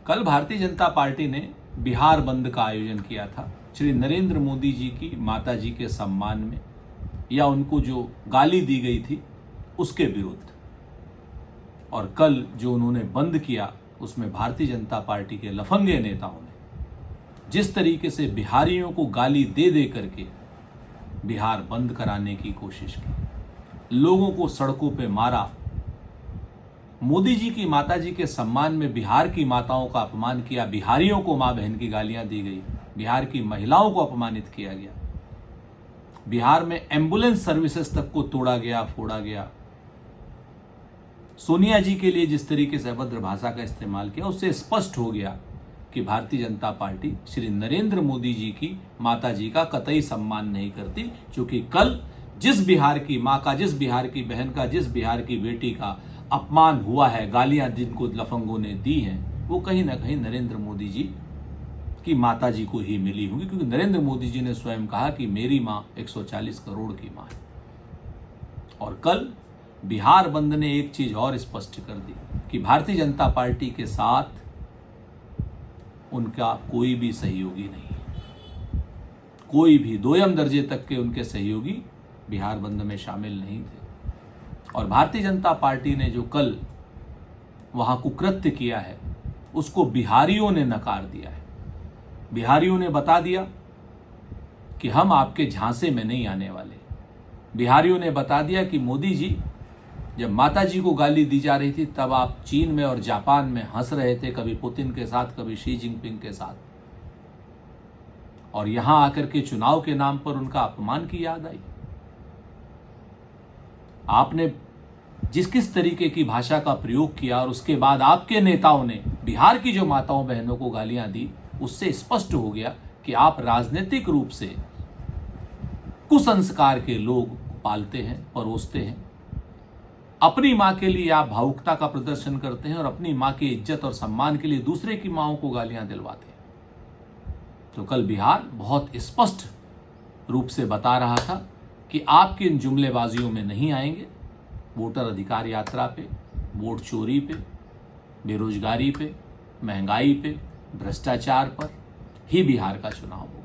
कल भारतीय जनता पार्टी ने बिहार बंद का आयोजन किया था श्री नरेंद्र मोदी जी की माता जी के सम्मान में, या उनको जो गाली दी गई थी उसके विरुद्ध। और कल जो उन्होंने बंद किया उसमें भारतीय जनता पार्टी के लफंगे नेताओं ने जिस तरीके से बिहारियों को गाली दे दे करके बिहार बंद कराने की कोशिश की, लोगों को सड़कों पे मारा, मोदी जी की माता जी के सम्मान में बिहार की माताओं का अपमान किया, बिहारियों को मां बहन की गालियां दी गई, बिहार की महिलाओं को अपमानित किया गया, बिहार में एम्बुलेंस सर्विसेज तक को तोड़ा गया, फोड़ा गया। सोनिया जी के लिए जिस तरीके से अभद्र भाषा का इस्तेमाल किया, उससे स्पष्ट हो गया कि भारतीय जनता पार्टी श्री नरेंद्र मोदी जी की माता जी का कतई सम्मान नहीं करती, क्योंकि कल जिस बिहार की मां का, जिस बिहार की बहन का, जिस बिहार की बेटी का अपमान हुआ है, गालियां जिनको लफंगों ने दी हैं, वो कहीं ना कहीं नरेंद्र मोदी जी की माता जी को ही मिली होगी, क्योंकि नरेंद्र मोदी जी ने स्वयं कहा कि मेरी मां 140 करोड़ की मां है। और कल बिहार बंद ने एक चीज और स्पष्ट कर दी कि भारतीय जनता पार्टी के साथ उनका कोई भी सहयोगी नहीं, कोई भी दोयम दर्जे तक के उनके सहयोगी बिहार बंद में शामिल नहीं थे। और भारतीय जनता पार्टी ने जो कल वहां कुकृत्य किया है उसको बिहारियों ने नकार दिया है। बिहारियों ने बता दिया कि हम आपके झांसे में नहीं आने वाले। बिहारियों ने बता दिया कि मोदी जी, जब माता जी को गाली दी जा रही थी तब आप चीन में और जापान में हंस रहे थे, कभी पुतिन के साथ, कभी शी जिनपिंग के साथ, और यहां आकर के चुनाव के नाम पर उनका अपमान की याद आई। आपने जिस किस तरीके की भाषा का प्रयोग किया और उसके बाद आपके नेताओं ने बिहार की जो माताओं बहनों को गालियां दी, उससे स्पष्ट हो गया कि आप राजनीतिक रूप से कुसंस्कार के लोग पालते हैं, परोसते हैं। अपनी मां के लिए आप भावुकता का प्रदर्शन करते हैं और अपनी मां की इज्जत और सम्मान के लिए दूसरे की मांओं को गालियां दिलवाते हैं। तो कल बिहार बहुत स्पष्ट रूप से बता रहा था कि आपकी इन जुमलेबाजियों में नहीं आएंगे। वोटर अधिकार यात्रा पे, वोट चोरी पे, बेरोजगारी पे, महंगाई पे, भ्रष्टाचार पर ही बिहार का चुनाव होगा।